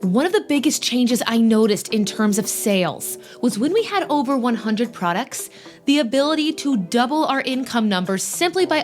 One of the biggest changes I noticed in terms of sales was when we had over 100 products, the ability to double our income numbers simply by...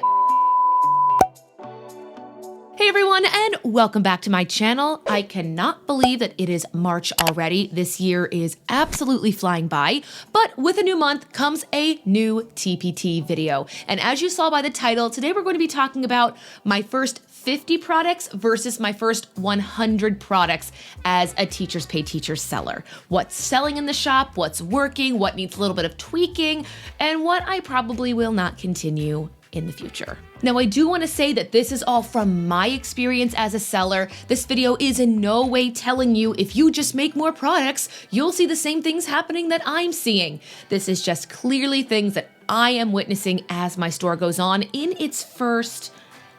Hey everyone, and welcome back to my channel. I cannot believe that it is March already. This year is absolutely flying by, but with a new month comes a new TpT video. And as you saw by the title, today we're going to be talking about my first 50 products versus my first 100 products as a Teachers Pay Teachers seller. What's selling in the shop, what's working, what needs a little bit of tweaking, and what I probably will not continue in the future. Now, I do want to say that this is all from my experience as a seller. This video is in no way telling you if you just make more products, you'll see the same things happening that I'm seeing. This is just clearly things that I am witnessing as my store goes on in its first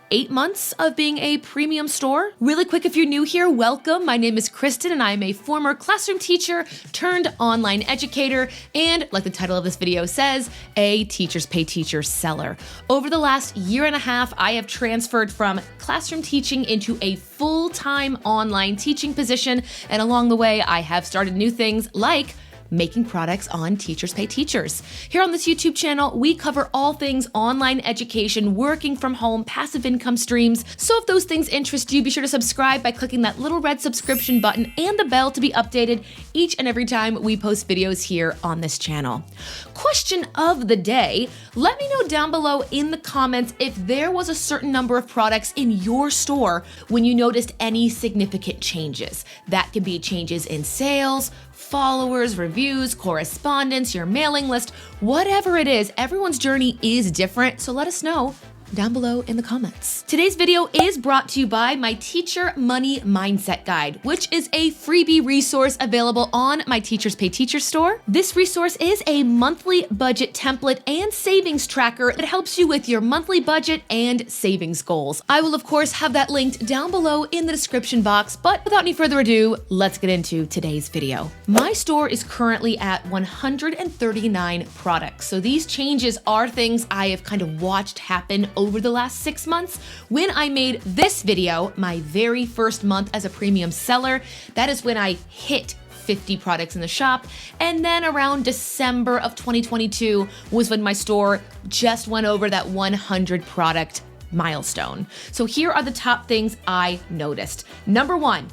8 months of being a premium store. Really quick, if you're new here, welcome. My name is Kristen and I'm a former classroom teacher turned online educator and, like the title of this video says, a Teachers Pay Teachers seller. Over the last year and a half, I have transferred from classroom teaching into a full-time online teaching position, and along the way, I have started new things like making products on Teachers Pay Teachers. Here on this YouTube channel, we cover all things online education, working from home, passive income streams. So if those things interest you, be sure to subscribe by clicking that little red subscription button and the bell to be updated each and every time we post videos here on this channel. Question of the day, let me know down below in the comments if there was a certain number of products in your store when you noticed any significant changes. That could be changes in sales, followers, reviews, correspondence, your mailing list, whatever it is, everyone's journey is different, so let us know down below in the comments. Today's video is brought to you by my Teacher Money Mindset Guide, which is a freebie resource available on my Teachers Pay Teachers store. This resource is a monthly budget template and savings tracker that helps you with your monthly budget and savings goals. I will, of course, have that linked down below in the description box, but without any further ado, let's get into today's video. My store is currently at 139 products, so these changes are things I have kind of watched happen over the last 6 months. When I made this video, my very first month as a premium seller, that is when I hit 50 products in the shop. And then around December of 2022 was when my store just went over that 100 product milestone. So here are the top things I noticed. Number one,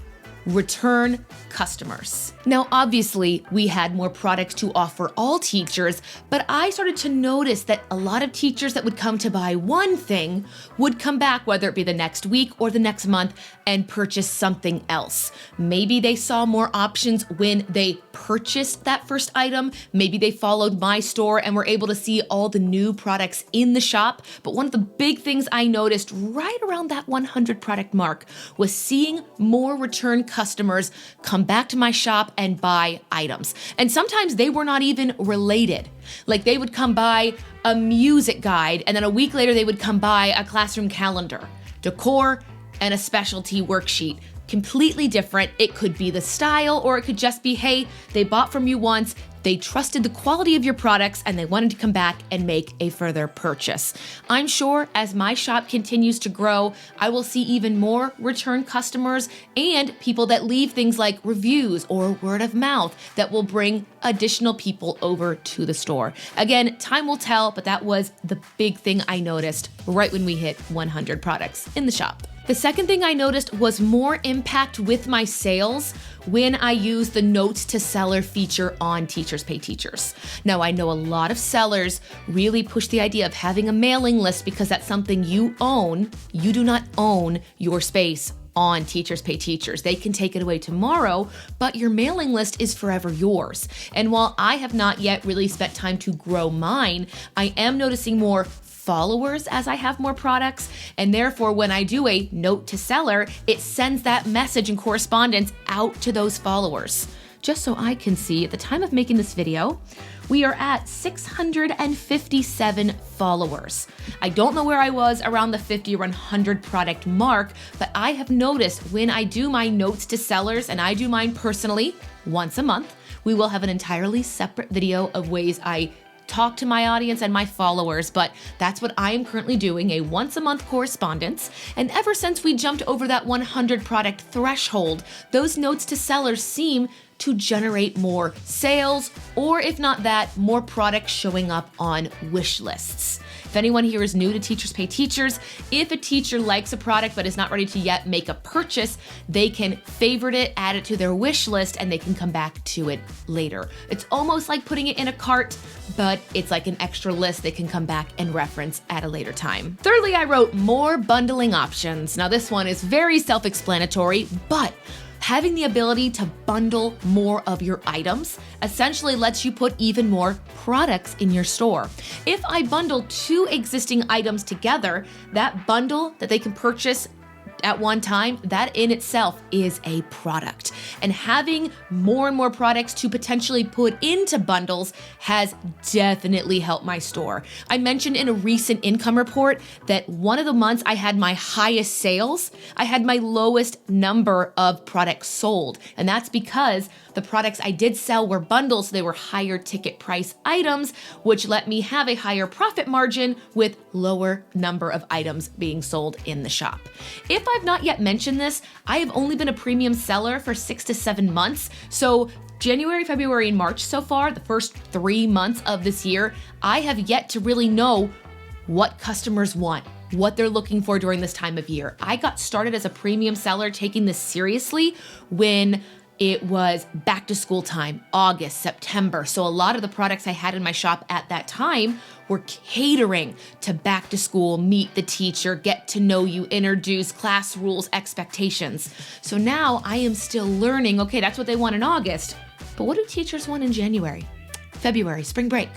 return customers. Now, obviously, we had more products to offer all teachers, but I started to notice that a lot of teachers that would come to buy one thing would come back, whether it be the next week or the next month, and purchase something else. Maybe they saw more options when they purchased that first item. Maybe they followed my store and were able to see all the new products in the shop. But one of the big things I noticed right around that 100 product mark was seeing more return customers come back to my shop and buy items. And sometimes they were not even related. Like they would come buy a music guide and then a week later they would come buy a classroom calendar, decor, and a specialty worksheet. Completely different. It could be the style or it could just be, hey, they bought from you once, they trusted the quality of your products and they wanted to come back and make a further purchase. I'm sure as my shop continues to grow, I will see even more return customers and people that leave things like reviews or word of mouth that will bring additional people over to the store. Again, time will tell, but that was the big thing I noticed right when we hit 100 products in the shop. The second thing I noticed was more impact with my sales when I used the notes to seller feature on Teachers Pay Teachers. Now, I know a lot of sellers really push the idea of having a mailing list because that's something you own. You do not own your space on Teachers Pay Teachers. They can take it away tomorrow, but your mailing list is forever yours. And while I have not yet really spent time to grow mine, I am noticing more followers as I have more products, and therefore when I do a note to seller, it sends that message and correspondence out to those followers. Just so I can see, at the time of making this video, we are at 657 followers. I don't know where I was around the 50 or 100 product mark, but I have noticed when I do my notes to sellers, and I do mine personally once a month, we will have an entirely separate video of ways I talk to my audience and my followers, but that's what I am currently doing, a once a month correspondence. And ever since we jumped over that 100 product threshold, those notes to sellers seem to generate more sales, or if not that, more products showing up on wish lists. If anyone here is new to Teachers Pay Teachers, if a teacher likes a product but is not ready to yet make a purchase, they can favorite it, add it to their wish list, and they can come back to it later. It's almost like putting it in a cart, but it's like an extra list they can come back and reference at a later time. Thirdly, I wrote more bundling options. Now this one is very self-explanatory, but having the ability to bundle more of your items essentially lets you put even more products in your store. If I bundle 2 existing items together, that bundle that they can purchase at one time, that in itself is a product. And having more and more products to potentially put into bundles has definitely helped my store. I mentioned in a recent income report that one of the months I had my highest sales, I had my lowest number of products sold. And that's because the products I did sell were bundles, so they were higher ticket price items, which let me have a higher profit margin with lower number of items being sold in the shop. If I've not yet mentioned this, I have only been a premium seller for 6 to 7 months. So January, February, and March so far, the first 3 months of this year, I have yet to really know what customers want, what they're looking for during this time of year. I got started as a premium seller taking this seriously when it was back to school time, August, September. So a lot of the products I had in my shop at that time were catering to back to school, meet the teacher, get to know you, introduce class rules, expectations. So now I am still learning, okay, that's what they want in August, but what do teachers want in January, February, spring break,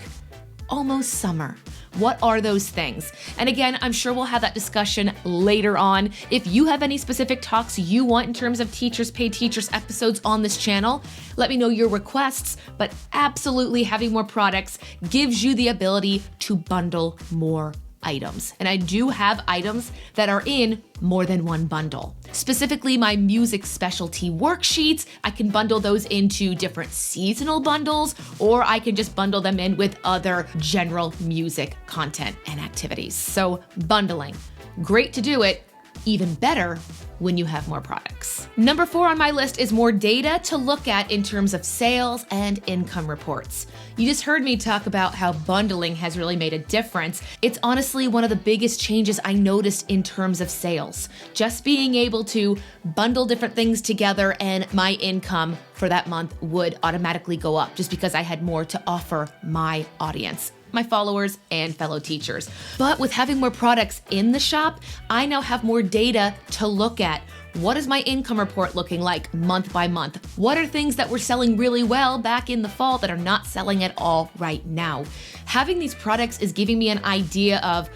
almost summer? What are those things? And again, I'm sure we'll have that discussion later on. If you have any specific talks you want in terms of Teachers Pay Teachers episodes on this channel, let me know your requests, but absolutely having more products gives you the ability to bundle more items. And I do have items that are in more than one bundle. Specifically, my music specialty worksheets, I can bundle those into different seasonal bundles, or I can just bundle them in with other general music content and activities. So bundling, great to do it, even better when you have more products. Number 4 on my list is more data to look at in terms of sales and income reports. You just heard me talk about how bundling has really made a difference. It's honestly one of the biggest changes I noticed in terms of sales. Just being able to bundle different things together and my income for that month would automatically go up just because I had more to offer my audience, my followers, and fellow teachers. But with having more products in the shop, I now have more data to look at. What is my income report looking like month by month? What are things that were selling really well back in the fall that are not selling at all right now? Having these products is giving me an idea of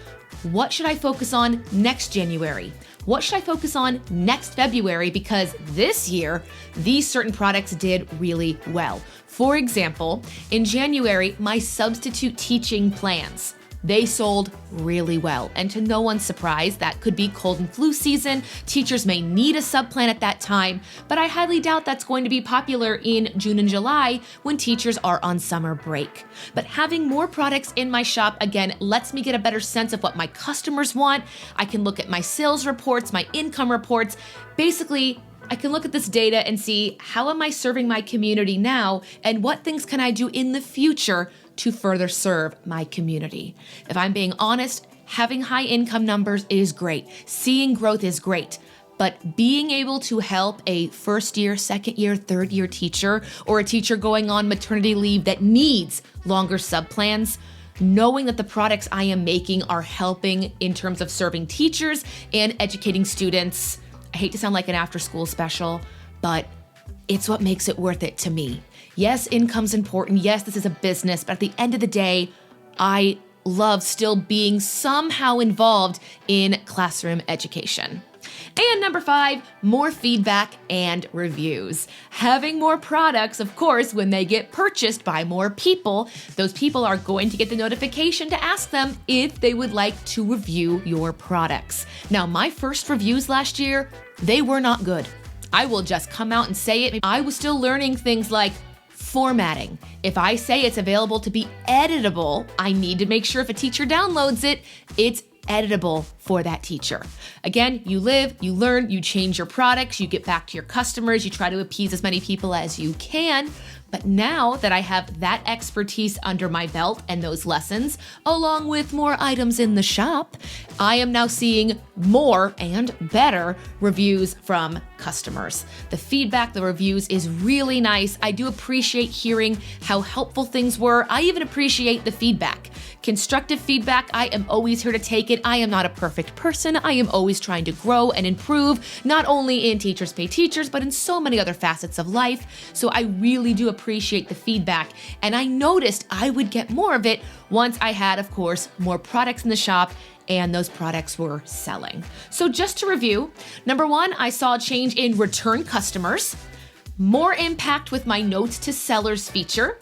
what should I focus on next January? What should I focus on next February? Because this year, these certain products did really well. For example, in January, my substitute teaching plans, they sold really well. And to no one's surprise, that could be cold and flu season. Teachers may need a sub-plan at that time, but I highly doubt that's going to be popular in June and July when teachers are on summer break. But having more products in my shop, again, lets me get a better sense of what my customers want. I can look at my sales reports, my income reports. Basically, I can look at this data and see how am I serving my community now and what things can I do in the future to further serve my community. If I'm being honest, having high income numbers is great. Seeing growth is great. But being able to help a first year, second year, third year teacher, or a teacher going on maternity leave that needs longer sub-plans, knowing that the products I am making are helping in terms of serving teachers and educating students, I hate to sound like an after-school special, but it's what makes it worth it to me. Yes, income's important. Yes, this is a business, but at the end of the day, I love still being somehow involved in classroom education. And number 5, more feedback and reviews. Having more products, of course, when they get purchased by more people, those people are going to get the notification to ask them if they would like to review your products. Now, my first reviews last year, they were not good. I will just come out and say it. I was still learning things like Formatting. If I say it's available to be editable, I need to make sure if a teacher downloads it, it's editable for that teacher. Again, you live, you learn, you change your products, you get back to your customers, you try to appease as many people as you can. But now that I have that expertise under my belt and those lessons, along with more items in the shop, I am now seeing more and better reviews from customers. The feedback, the reviews is really nice. I do appreciate hearing how helpful things were. I even appreciate the feedback. Constructive feedback, I am always here to take it. I am not a perfect person. I am always trying to grow and improve, not only in Teachers Pay Teachers, but in so many other facets of life. So I really do appreciate the feedback. And I noticed I would get more of it once I had, of course, more products in the shop and those products were selling. So just to review, number one, I saw a change in return customers, more impact with my notes to sellers feature,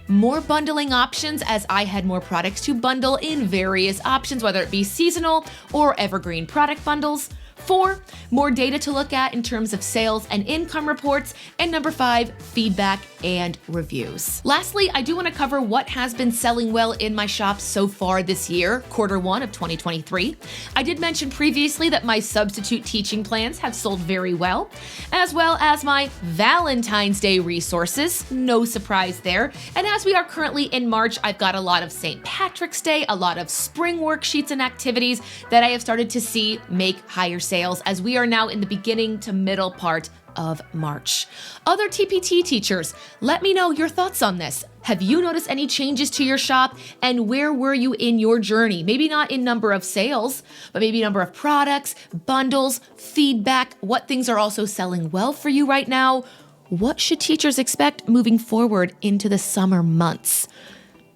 more bundling options as I had more products to bundle in various options, whether it be seasonal or evergreen product bundles. 4, more data to look at in terms of sales and income reports. And number 5, feedback and reviews. Lastly, I do want to cover what has been selling well in my shop so far this year, quarter 1 of 2023. I did mention previously that my substitute teaching plans have sold very well as my Valentine's Day resources. No surprise there. And as we are currently in March, I've got a lot of St. Patrick's Day, a lot of spring worksheets and activities that I have started to see make higher sales as we are now in the beginning to middle part of March. Other TpT teachers, let me know your thoughts on this. Have you noticed any changes to your shop, and where were you in your journey? Maybe not in number of sales, but maybe number of products, bundles, feedback, what things are also selling well for you right now? What should teachers expect moving forward into the summer months?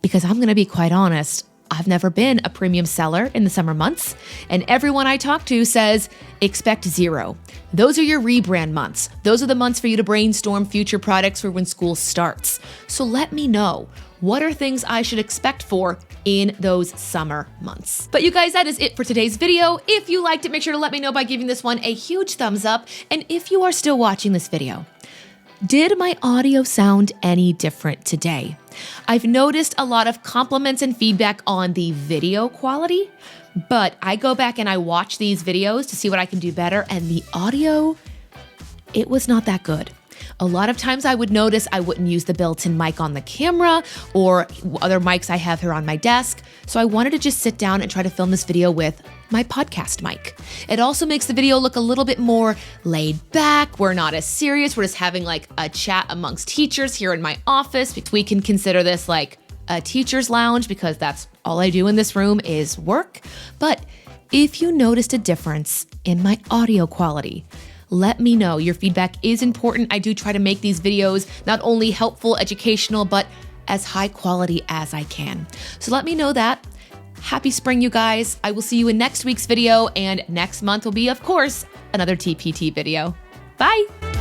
Because I'm going to be quite honest, I've never been a premium seller in the summer months, and everyone I talk to says, expect 0. Those are your rebrand months. Those are the months for you to brainstorm future products for when school starts. So let me know, what are things I should expect for in those summer months? But you guys, that is it for today's video. If you liked it, make sure to let me know by giving this one a huge thumbs up. And if you are still watching this video, did my audio sound any different today? I've noticed a lot of compliments and feedback on the video quality, but I go back and I watch these videos to see what I can do better, and the audio, it was not that good. A lot of times I would notice I wouldn't use the built-in mic on the camera or other mics I have here on my desk. So I wanted to just sit down and try to film this video with my podcast mic. It also makes the video look a little bit more laid back. We're not as serious. We're just having like a chat amongst teachers here in my office. We can consider this like a teacher's lounge because that's all I do in this room is work. But if you noticed a difference in my audio quality, let me know. Your feedback is important. I do try to make these videos not only helpful, educational, but as high quality as I can. So let me know that. Happy spring, you guys. I will see you in next week's video, and next month will be, of course, another TpT video. Bye.